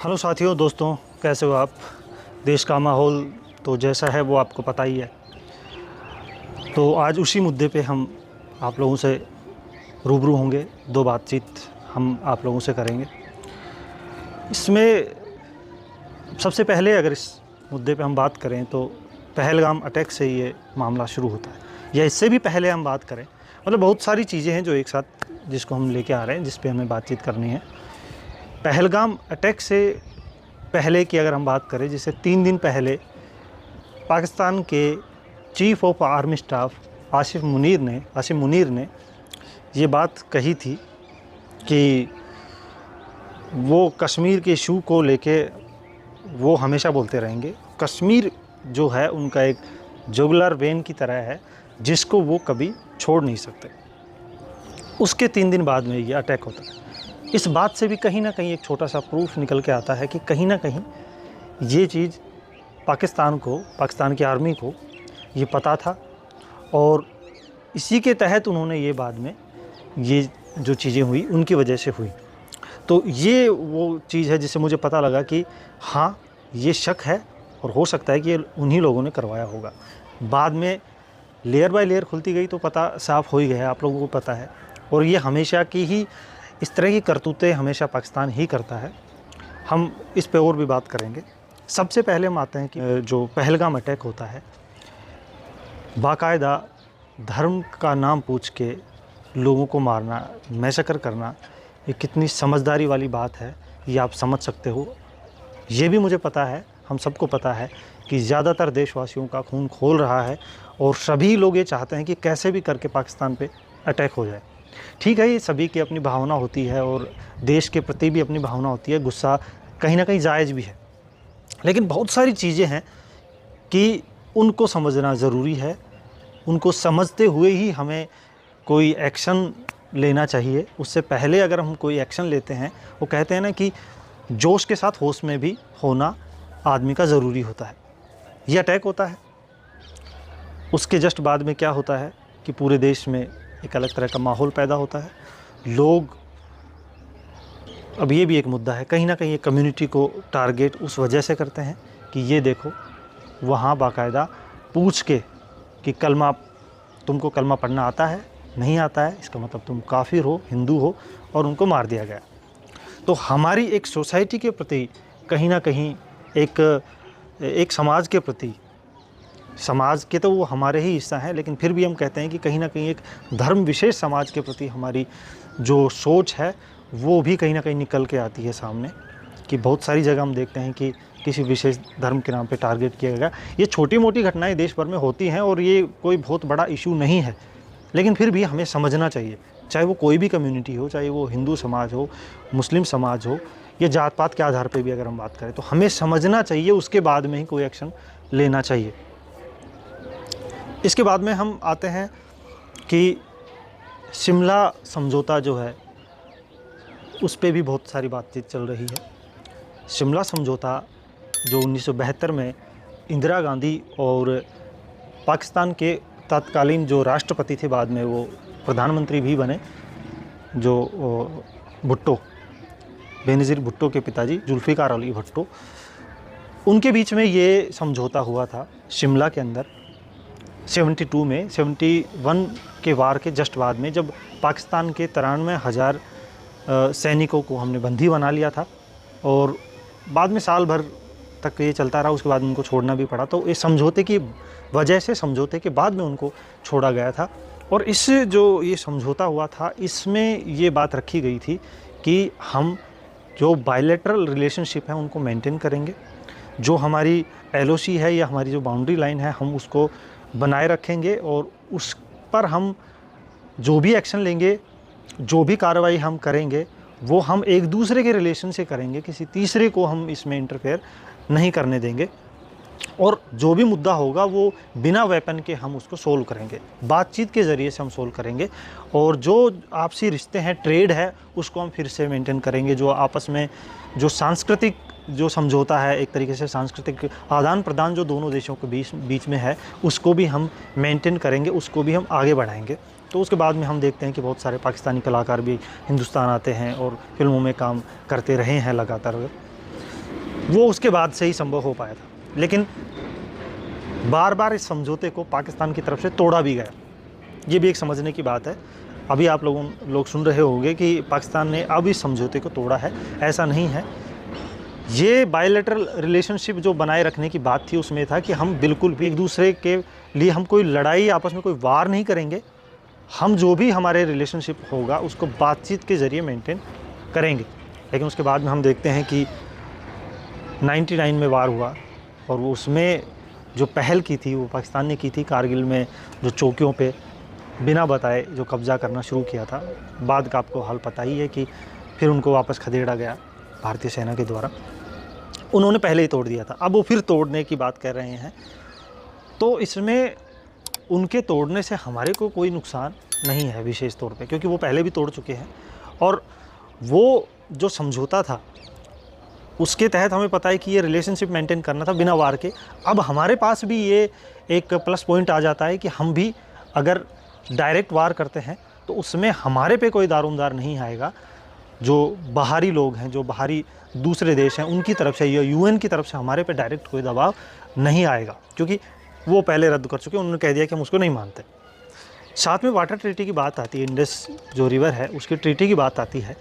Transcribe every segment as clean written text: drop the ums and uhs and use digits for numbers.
Hello साथियों, दोस्तों, कैसे हो आप। देश का माहौल तो जैसा है वो आपको पता ही है। तो आज उसी मुद्दे पे हम आप लोगों से रूबरू होंगे। दो बातचीत हम आप लोगों से करेंगे। इसमें सबसे पहले अगर इस मुद्दे पे हम बात करें तो पहलगाम अटैक से ये मामला शुरू होता है, या इससे भी पहले हम बात करें, मतलब बहुत सारी चीज़ें हैं जो एक साथ जिसको हम लेके आ रहे हैं, जिस पे हमें बातचीत करनी है। पहलगाम अटैक से पहले की अगर हम बात करें, जिससे 3 दिन पहले पाकिस्तान के chief of army staff Asif Munir ने ये बात कही थी कि वो कश्मीर के इशू को लेके वो हमेशा बोलते रहेंगे। कश्मीर जो है उनका एक जुगुलर वेन की तरह है जिसको वो कभी छोड़ नहीं सकते। उसके 3 दिन बाद में ये अटैक होता है। इस बात से भी कहीं ना कहीं एक छोटा सा प्रूफ निकल के आता है कि कहीं ना कहीं ये चीज़ पाकिस्तान की आर्मी को ये पता था, और इसी के तहत उन्होंने ये बाद में ये जो चीज़ें हुई उनकी वजह से हुई। तो ये वो चीज़ है जिससे मुझे पता लगा कि हाँ, ये शक है और हो सकता है कि ये उन्हीं लोगों ने करवाया होगा। बाद में लेयर बाय लेयर खुलती गई तो पता साफ़ हो ही गया, आप लोगों को पता है। और ये हमेशा की ही इस तरह की करतूतें हमेशा पाकिस्तान ही करता है। हम इस पे और भी बात करेंगे। सबसे पहले हम आते हैं कि जो पहलगाम अटैक होता है, बाकायदा धर्म का नाम पूछ के लोगों को मारना, मैसेकर करना, ये कितनी समझदारी वाली बात है ये आप समझ सकते हो। ये भी मुझे पता है, हम सबको पता है कि ज़्यादातर देशवासियों का खून खोल रहा है और सभी लोग ये चाहते हैं कि कैसे भी करके पाकिस्तान पे अटैक हो जाए। ठीक है, ये सभी की अपनी भावना होती है और देश के प्रति भी अपनी भावना होती है, गुस्सा कहीं ना कहीं जायज़ भी है। लेकिन बहुत सारी चीज़ें हैं कि उनको समझना ज़रूरी है। उनको समझते हुए ही हमें कोई एक्शन लेना चाहिए। उससे पहले अगर हम कोई एक्शन लेते हैं, वो कहते हैं ना कि जोश के साथ होश में भी होना आदमी का ज़रूरी होता है। ये अटैक होता है, उसके जस्ट बाद में क्या होता है कि पूरे देश में एक अलग तरह का माहौल पैदा होता है। लोग, अब ये भी एक मुद्दा है, कहीं ना कहीं ये कम्युनिटी को टारगेट उस वजह से करते हैं कि ये देखो, वहाँ बाकायदा पूछ के कि तुमको कलमा पढ़ना आता है, नहीं आता है, इसका मतलब तुम काफिर हो, हिंदू हो, और उनको मार दिया गया। तो हमारी एक सोसाइटी के प्रति कहीं ना कहीं एक समाज के प्रति, समाज के तो वो हमारे ही हिस्सा हैं, लेकिन फिर भी हम कहते हैं कि कहीं ना कहीं एक धर्म विशेष समाज के प्रति हमारी जो सोच है वो भी कहीं ना कहीं निकल के आती है सामने। कि बहुत सारी जगह हम देखते हैं कि किसी विशेष धर्म के नाम पे टारगेट किया गया। ये छोटी मोटी घटनाएं देश भर में होती हैं और ये कोई बहुत बड़ा इशू नहीं है, लेकिन फिर भी हमें समझना चाहिए, चाहे वो कोई भी कम्युनिटी हो, चाहे वो हिंदू समाज हो, मुस्लिम समाज हो, या जात पात के आधार पर भी अगर हम बात करें तो हमें समझना चाहिए, उसके बाद में ही कोई एक्शन लेना चाहिए। इसके बाद में हम आते हैं कि शिमला समझौता जो है उस पे भी बहुत सारी बातचीत चल रही है। शिमला समझौता जो 1972 में इंदिरा गांधी और पाकिस्तान के तत्कालीन जो राष्ट्रपति थे, बाद में वो प्रधानमंत्री भी बने, जो भुट्टो, बेनज़ीर भुट्टो के पिताजी जुल्फ़िकार अली भुट्टो, उनके बीच में ये समझौता हुआ था शिमला के अंदर 72 में। 71 के वार के जस्ट बाद में, जब पाकिस्तान के 93,000 सैनिकों को हमने बंदी बना लिया था और बाद में साल भर तक ये चलता रहा, उसके बाद उनको छोड़ना भी पड़ा। तो इस समझौते की वजह से, समझौते के बाद में उनको छोड़ा गया था। और इस जो ये समझौता हुआ था, इसमें ये बात रखी गई थी कि हम जो बायलैटरल रिलेशनशिप है उनको मेंटेन करेंगे, जो हमारी LOC है या हमारी जो बाउंड्री लाइन है हम उसको बनाए रखेंगे, और उस पर हम जो भी एक्शन लेंगे, जो भी कार्रवाई हम करेंगे, वो हम एक दूसरे के रिलेशन से करेंगे, किसी तीसरे को हम इसमें इंटरफेयर नहीं करने देंगे, और जो भी मुद्दा होगा वो बिना वेपन के हम उसको सोल्व करेंगे, बातचीत के ज़रिए से हम सोल्व करेंगे। और जो आपसी रिश्ते हैं, ट्रेड है, उसको हम फिर से मेंटेन करेंगे। जो आपस में जो सांस्कृतिक जो समझौता है, एक तरीके से सांस्कृतिक आदान प्रदान जो दोनों देशों के बीच में है, उसको भी हम मेंटेन करेंगे, उसको भी हम आगे बढ़ाएंगे। तो उसके बाद में हम देखते हैं कि बहुत सारे पाकिस्तानी कलाकार भी हिंदुस्तान आते हैं और फिल्मों में काम करते रहे हैं लगातार। वो उसके बाद से ही संभव हो पाया था। लेकिन बार बार इस समझौते को पाकिस्तान की तरफ से तोड़ा भी गया, ये भी एक समझने की बात है। अभी आप लोग सुन रहे होंगे कि पाकिस्तान ने अब इस समझौते को तोड़ा है, ऐसा नहीं है। ये बायलैटरल रिलेशनशिप जो बनाए रखने की बात थी उसमें था कि हम बिल्कुल भी एक दूसरे के लिए हम कोई लड़ाई, आपस में कोई वार नहीं करेंगे, हम जो भी हमारे रिलेशनशिप होगा उसको बातचीत के ज़रिए मेंटेन करेंगे। लेकिन उसके बाद में हम देखते हैं कि 99 में वार हुआ और वो उसमें जो पहल की थी वो पाकिस्तान ने की थी, कारगिल में जो चौकियों पे बिना बताए जो कब्ज़ा करना शुरू किया था। बाद का आपको हाल पता ही है कि फिर उनको वापस खदेड़ा गया भारतीय सेना के द्वारा। उन्होंने पहले ही तोड़ दिया था, अब वो फिर तोड़ने की बात कर रहे हैं। तो इसमें उनके तोड़ने से हमारे को कोई नुकसान नहीं है विशेष तौर पे, क्योंकि वो पहले भी तोड़ चुके हैं। और वो जो समझौता था उसके तहत हमें पता है कि ये रिलेशनशिप मेंटेन करना था बिना वार के। अब हमारे पास भी ये एक प्लस पॉइंट आ जाता है कि हम भी अगर डायरेक्ट वार करते हैं तो उसमें हमारे पे कोई दारोमदार नहीं आएगा। जो बाहरी लोग हैं, जो बाहरी दूसरे देश हैं, उनकी तरफ से या यूएन की तरफ से हमारे पे डायरेक्ट कोई दबाव नहीं आएगा, क्योंकि वो पहले रद्द कर चुके हैं। उन्होंने कह दिया कि हम उसको नहीं मानते। साथ में वाटर ट्रीटी की बात आती है, इंडस जो रिवर है उसकी ट्रीटी की बात आती है।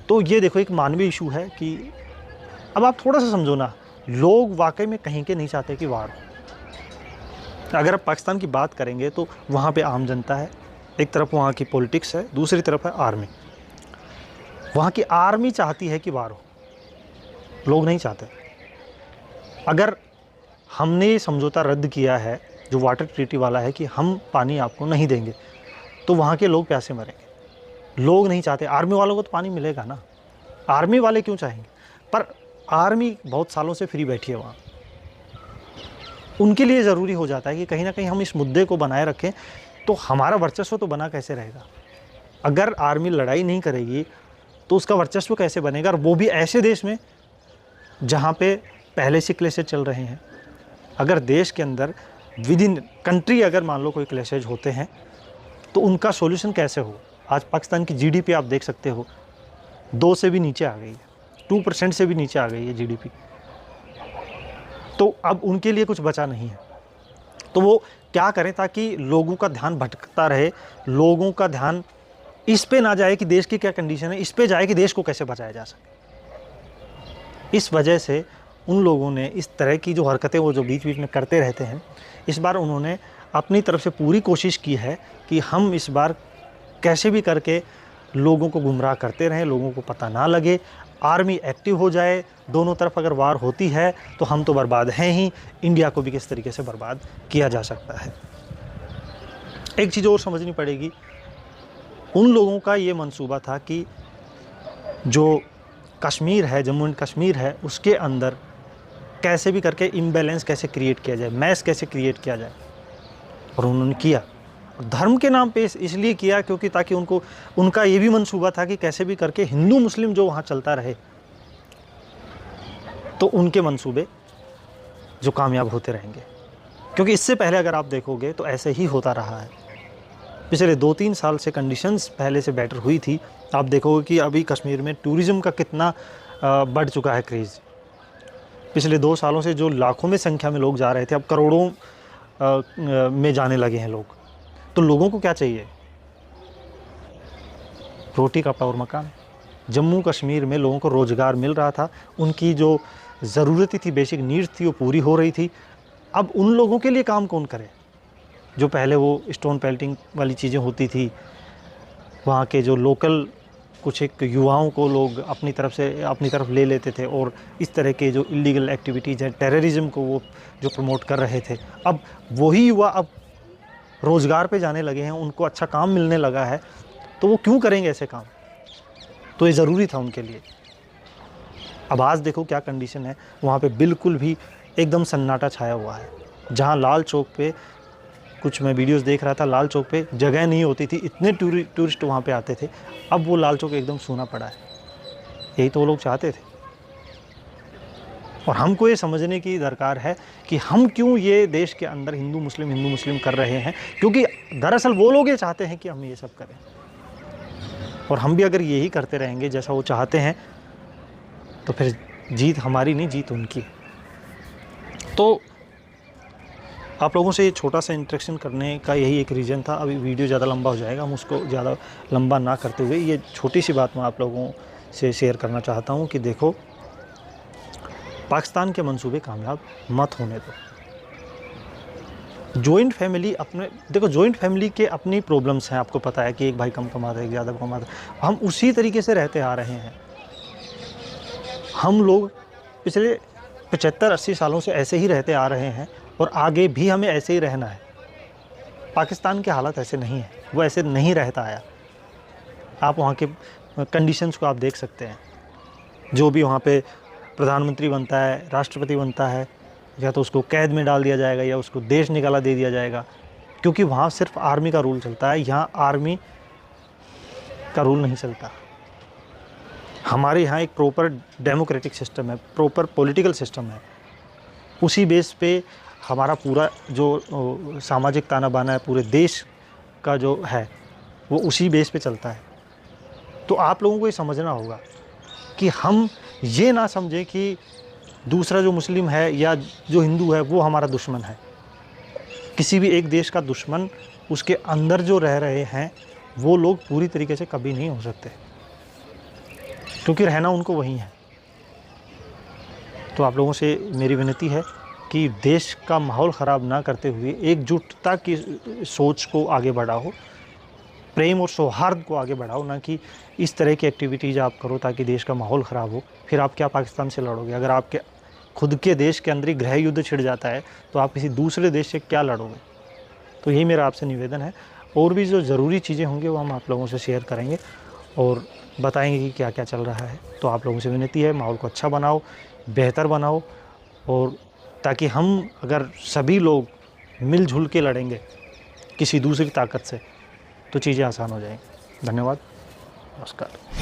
तो ये देखो एक मानवीय इशू है कि अब आप थोड़ा सा समझो ना, लोग वाकई में कहीं के नहीं चाहते कि वार हो। अगर आप पाकिस्तान की बात करेंगे तो वहाँ पे आम जनता है, एक तरफ वहाँ की पॉलिटिक्स है, दूसरी तरफ है आर्मी। वहाँ की आर्मी चाहती है कि वार हो, लोग नहीं चाहते। अगर हमने ये समझौता रद्द किया है जो वाटर ट्रीटी वाला है कि हम पानी आपको नहीं देंगे, तो वहाँ के लोग प्यासे मरेंगे। लोग नहीं चाहते, आर्मी वालों को तो पानी मिलेगा ना, आर्मी वाले क्यों चाहेंगे? पर आर्मी बहुत सालों से फ्री बैठी है वहाँ, उनके लिए ज़रूरी हो जाता है कि कहीं ना कहीं हम इस मुद्दे को बनाए रखें। तो हमारा वर्चस्व तो बना कैसे रहेगा? अगर आर्मी लड़ाई नहीं करेगी तो उसका वर्चस्व कैसे बनेगा? और वो भी ऐसे देश में जहाँ पे पहले से क्लेशेज चल रहे हैं। अगर देश के अंदर विद इन कंट्री अगर मान लो कोई क्लेशेज होते हैं तो उनका सॉल्यूशन कैसे हो? आज पाकिस्तान की जीडीपी आप देख सकते हो 2 से भी नीचे आ गई है, 2% से भी नीचे आ गई है जीडीपी। तो अब उनके लिए कुछ बचा नहीं है। तो वो क्या करें ताकि लोगों का ध्यान भटकता रहे, लोगों का ध्यान इस पे ना जाए कि देश की क्या कंडीशन है, इस पे जाए कि देश को कैसे बचाया जा सके। इस वजह से उन लोगों ने इस तरह की जो हरकतें वो जो बीच बीच में करते रहते हैं, इस बार उन्होंने अपनी तरफ से पूरी कोशिश की है कि हम इस बार कैसे भी करके लोगों को गुमराह करते रहें, लोगों को पता ना लगे, आर्मी एक्टिव हो जाए। दोनों तरफ अगर वार होती है तो हम तो बर्बाद हैं ही, इंडिया को भी किस तरीके से बर्बाद किया जा सकता है। एक चीज़ और समझनी पड़ेगी, उन लोगों का ये मंसूबा था कि जो कश्मीर है, जम्मू एंड कश्मीर है, उसके अंदर कैसे भी करके इम्बैलेंस कैसे क्रिएट किया जाए, मैस कैसे क्रिएट किया जाए, और उन्होंने किया। धर्म के नाम पे इसलिए किया क्योंकि ताकि उनका ये भी मंसूबा था कि कैसे भी करके हिंदू मुस्लिम जो वहाँ चलता रहे, तो उनके मंसूबे जो कामयाब होते रहेंगे। क्योंकि इससे पहले अगर आप देखोगे तो ऐसे ही होता रहा है। पिछले 2-3 साल से कंडीशंस पहले से बेटर हुई थी। आप देखोगे कि अभी कश्मीर में टूरिज़्म का कितना बढ़ चुका है क्रेज़। पिछले 2 सालों से जो लाखों में संख्या में लोग जा रहे थे, अब करोड़ों में जाने लगे हैं लोग। तो लोगों को क्या चाहिए? रोटी कपड़ा और मकान। जम्मू कश्मीर में लोगों को रोज़गार मिल रहा था, उनकी जो ज़रूरतें थी, बेसिक नीड्स थी, वो पूरी हो रही थी। अब उन लोगों के लिए काम कौन करे? जो पहले वो स्टोन पेल्टिंग वाली चीज़ें होती थी, वहाँ के जो लोकल कुछ एक युवाओं को लोग अपनी तरफ ले लेते थे और इस तरह के जो इलीगल एक्टिविटीज़ हैं, टेररिज्म को वो जो प्रमोट कर रहे थे, अब वही युवा अब रोज़गार पे जाने लगे हैं, उनको अच्छा काम मिलने लगा है, तो वो क्यों करेंगे ऐसे काम? तो ये ज़रूरी था उनके लिए। अब आज देखो क्या कंडीशन है वहाँ पे, बिल्कुल भी एकदम सन्नाटा छाया हुआ है। जहाँ लाल चौक पे, कुछ मैं वीडियोस देख रहा था, लाल चौक पे जगह नहीं होती थी, इतने टूरिस्ट वहाँ पे आते थे, अब वो लाल चौक एकदम सूना पड़ा है। यही तो वो लोग चाहते थे। और हमको ये समझने की दरकार है कि हम क्यों ये देश के अंदर हिंदू मुस्लिम कर रहे हैं, क्योंकि दरअसल वो लोग ये चाहते हैं कि हम ये सब करें। और हम भी अगर यही करते रहेंगे जैसा वो चाहते हैं, तो फिर जीत हमारी नहीं, जीत उनकी। तो आप लोगों से ये छोटा सा इंटरेक्शन करने का यही एक रीज़न था। अभी वीडियो ज़्यादा लंबा हो जाएगा, हम उसको ज़्यादा लंबा ना करते हुए ये छोटी सी बात मैं आप लोगों से शेयर करना चाहता हूँ कि देखो, पाकिस्तान के मंसूबे कामयाब मत होने दो। जॉइंट फैमिली अपने देखो, जॉइंट फैमिली के अपनी प्रॉब्लम्स हैं, आपको पता है कि एक भाई कम कमाता है, एक ज़्यादा कमाता है। हम उसी तरीके से रहते आ रहे हैं। हम लोग पिछले 75-80 सालों से ऐसे ही रहते आ रहे हैं और आगे भी हमें ऐसे ही रहना है। पाकिस्तान के हालात ऐसे नहीं है, वो ऐसे नहीं रहता आया। आप वहाँ के कंडीशंस को आप देख सकते हैं। जो भी वहाँ पे प्रधानमंत्री बनता है, राष्ट्रपति बनता है, या तो उसको कैद में डाल दिया जाएगा या उसको देश निकाला दे दिया जाएगा, क्योंकि वहाँ सिर्फ आर्मी का रूल चलता है। यहाँ आर्मी का रूल नहीं चलता। हमारे यहाँ एक प्रॉपर डेमोक्रेटिक सिस्टम है, प्रॉपर पॉलिटिकल सिस्टम है। उसी बेस पे हमारा पूरा जो सामाजिक ताना बाना है पूरे देश का जो है, वो उसी बेस पे चलता है। तो आप लोगों को ये समझना होगा कि हम ये ना समझें कि दूसरा जो मुस्लिम है या जो हिंदू है वो हमारा दुश्मन है। किसी भी एक देश का दुश्मन उसके अंदर जो रह रहे हैं वो लोग पूरी तरीके से कभी नहीं हो सकते, क्योंकि रहना उनको वही है। तो आप लोगों से मेरी विनती है कि देश का माहौल ख़राब ना करते हुए एकजुटता की सोच को आगे बढ़ाओ, प्रेम और सौहार्द को आगे बढ़ाओ, ना कि इस तरह की एक्टिविटीज़ आप करो ताकि देश का माहौल ख़राब हो। फिर आप क्या पाकिस्तान से लड़ोगे? अगर आपके खुद के देश के अंदर ही गृह युद्ध छिड़ जाता है तो आप किसी दूसरे देश से क्या लड़ोगे? तो यही मेरा आपसे निवेदन है। और भी जो ज़रूरी चीज़ें होंगी वो हम आप लोगों से शेयर करेंगे और बताएंगे कि क्या क्या चल रहा है। तो आप लोगों से विनती है, माहौल को अच्छा बनाओ, बेहतर बनाओ, और ताकि हम अगर सभी लोग मिलजुल के लड़ेंगे किसी दूसरी ताकत से तो चीज़ें आसान हो जाएंगी। धन्यवाद, नमस्कार।